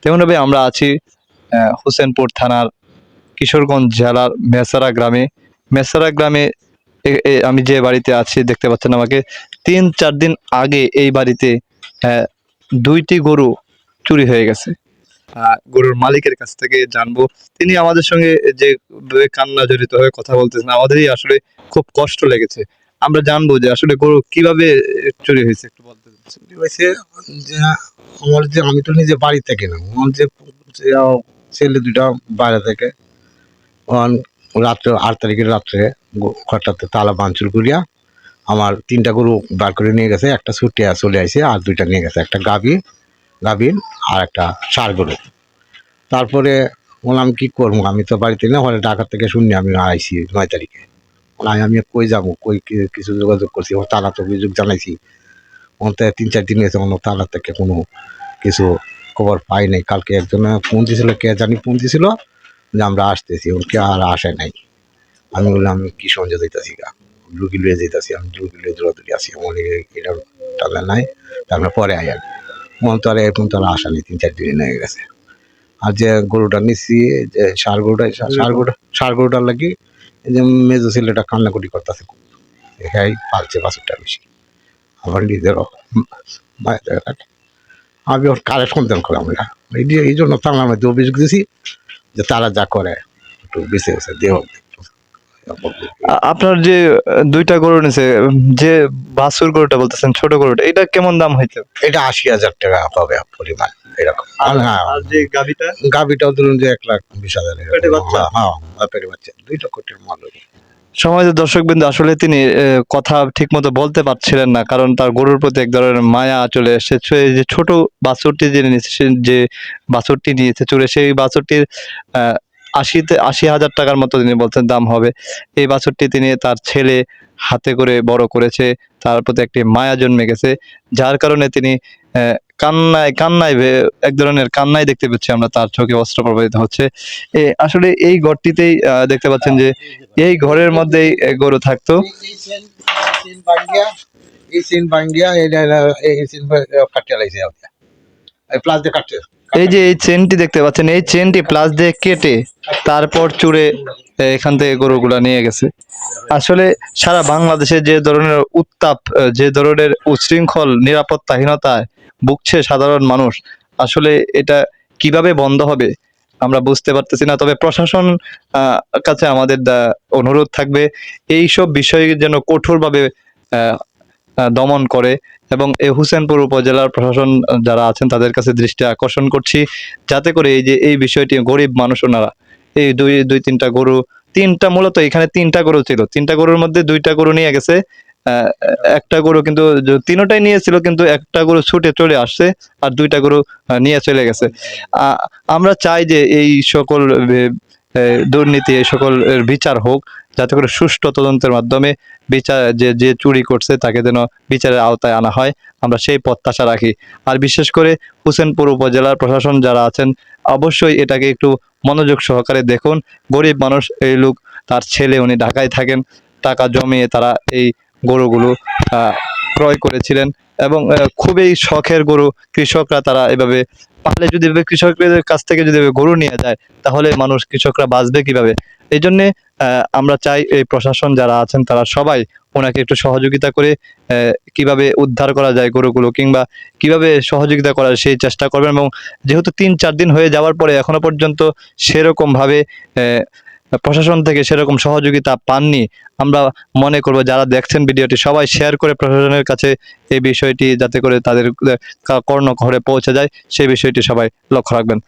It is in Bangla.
তেমনভাবে আমরা আছি হোসেনপুর থানার কিশোরগঞ্জ জেলার মেসারা গ্রামে আমি যে বাড়িতে আছি দেখতে পাচ্ছেন আমাকে, 3-4 দিন আগে এই বাড়িতে 2টি গরু চুরি হয়ে গেছে। গরুর মালিকের কাছ থেকে জানবো, তিনি আমাদের সঙ্গে যে কান্না জড়িত হয়ে কথা বলতেছেন, আমাদেরই আসলে খুব কষ্ট লেগেছে। আমরা জানবো যে আসলে গরু কিভাবে চুরি হয়েছে, একটু বলতে চাচ্ছেন? চুরি হয়েছে যে আমার যে আমি তো নিজে বাড়ি থেকে না, আমার যে ছেলে দুটা বাইরে থেকে রাত্রে 8 তারিখের রাত্রে ঘরটাতে তালা ভাঙচুর করিয়া আমার 3টা গরু বার করে নিয়ে গেছে। একটা ছুটিয়া চলে আসে, আর 2টা নিয়ে গেছে, একটা গাভীর আর একটা ষাঁড় গরু। তারপরে বললাম কি করবো, আমি তো বাড়িতে না, হলে ঢাকা থেকে শুনি আমি আইসি 9 তারিখে। আমি কই যাবো, কই কিছু যোগাযোগ করছি, ও তালা তো অভিযোগ জানাইছি, ওতে 3-4 দিন গেছে, কোনো তালা থেকে কোনো কিছু খবর পাই নাই। কালকে একজনে ফোন দিয়েছিল, কে জানি ফোন দিয়েছিল যে আমরা আসতেছি, ওকে আর আসে নাই। আমি বললাম আমি কি সঞ্জয় যেতেছি গা, রুগী লুয়ে যেতেছি, আমি রুগী লুয়ে দৌড়াদৌড়ি আসি, আমার এটা টালা নাই। তারপরে পরে আই আমি মন তো আর এখন তো আর আসা নেই, 3-4 দিন হয়ে গেছে। আর যে গরুটা নিচ্ছি, যে ষাঁড় গরুটার লাগি এই যে মেজো ছেলেটা কান্নাকুটি করতেছে, এখাই পালছে বাছুরটা বেশি। আমার নিজেরও আমি ওর কারে সন্ধান করলাম না, এই জন্য থানার মধ্যে অভিযোগ দিয়েছি যে তারা যা করে একটু বেঁচে গেছে দেহ। আপনার যে 2টা গরু নিছে, যে বাছুর গরুটা বলতেছেন, ছোট গরুটা, এটা কেমন দাম হইতো? এটা 80,000 টাকা হবে পরিমাণ এরকম। আর যে গাভিটাও ধরুন যে 1,20,000 পেটে বাচ্চা? হ্যাঁ পেটে বাচ্চা 2 কোটির মাল। সমাজের দর্শকবৃন্দ, আসলে তিনি কথা ঠিক মতো বলতে পারছিলেন না, কারণ তার গরুর প্রতি এক ধরনের মায়া চলে এসেছে। এই যে ছোট বাছুরটি যে বাছুরটি নিয়েছে চুরে, সেই বাছুরটির 80,000 টাকার মতো তিনি বলছেন দাম হবে। এই বাছুরটি তিনি তার ছেলে হাতে করে বড় করেছে, তার প্রতি একটি মায়া জন্মে গেছে, যার কারণে তিনি কান্নায় এক ধরনের কান্নায় দেখতে পাচ্ছি আমরা, তার চোখে অস্ত্র প্রবাহিত হচ্ছে। আসলে এই ঘরটিতেই দেখতে পাচ্ছেন যে এই ঘরের মধ্যেই গরু থাকতো। এই যে এই চেনটি দেখতে পাচ্ছেন, এই চেনটি প্লাস দিয়ে কেটে তারপর চুরে এখান থেকে গরুগুলা নিয়ে গেছে। আসলে সারা বাংলাদেশে যে ধরনের উত্তাপ, যে ধরনের উচ্ছৃঙ্খল নিরাপত্তাহীনতায় ভুগছে সাধারণ মানুষ, আসলে এটা কিভাবে বন্ধ হবে আমরা বুঝতে পারতেছি না। তবে প্রশাসন কাছে আমাদের অনুরোধ থাকবে, এই সব বিষয়ে যেন কঠোরভাবে দমন করে, এবং এই হোসেনপুর উপজেলার প্রশাসন যারা আছেন তাদের কাছে দৃষ্টি আকর্ষণ করছি, যাতে করে এই যে এই বিষয়টি, গরিব মানুষ ওনারা এই 2-3টা গরু, মূলত এখানে 3টা গরু ছিল, 3টা গরুর মধ্যে 2টা গরু নিয়ে গেছে। একটা গরু কিন্তু, 3টাই নিয়েছিল, কিন্তু একটা গরু ছুটে চলে আসছে, আর 2টা গরু নিয়ে চলে গেছে। আমরা চাই যে এই সকল দুর্নীতি, এই সকল বিচার হোক, যাতে করে সুষ্ঠু তদন্তের মাধ্যমে বিচার, যে চুরি করছে তাকে যেন বিচারের আওতায় আনা হয়, আমরা সেই প্রত্যাশা রাখি। আর বিশেষ করে হোসেনপুর উপজেলার প্রশাসন যারা আছেন, অবশ্যই এটাকে একটু মনোযোগ সহকারে দেখুন। গরিব মানুষ, এই লোক, তার ছেলে উনি ঢাকায় থাকেন, টাকা জমিয়ে তারা এই গরুগুলো ক্রয় করেছিলেন, এবং খুবই শখের গরু। কৃষকরা তারা এভাবে পারলে, যদি কৃষকদের কাছ থেকে যদি গরু নিয়ে যায়, তাহলে কৃষকরা বাঁচবে কিভাবে? এই জন্যে আমরা চাই এই প্রশাসন যারা আছেন তারা সবাই ওনাকে একটু সহযোগিতা করে কিভাবে উদ্ধার করা যায় গরুগুলো, কিংবা কিভাবে সহযোগিতা করার সেই চেষ্টা করবেন। এবং যেহেতু 3-4 দিন হয়ে যাওয়ার পরে এখনো পর্যন্ত সেরকম ভাবে প্রশাসন থেকে সেরকম সহযোগিতা পাননি, আমরা মনে করব যারা দেখছেন ভিডিওটি সবাই শেয়ার করে প্রশাসনের কাছে এই বিষয়টি, যাতে করে তাদের কর্ণকুহরে পৌঁছে যায়, সেই বিষয়টি সবাই লক্ষ্য রাখবেন।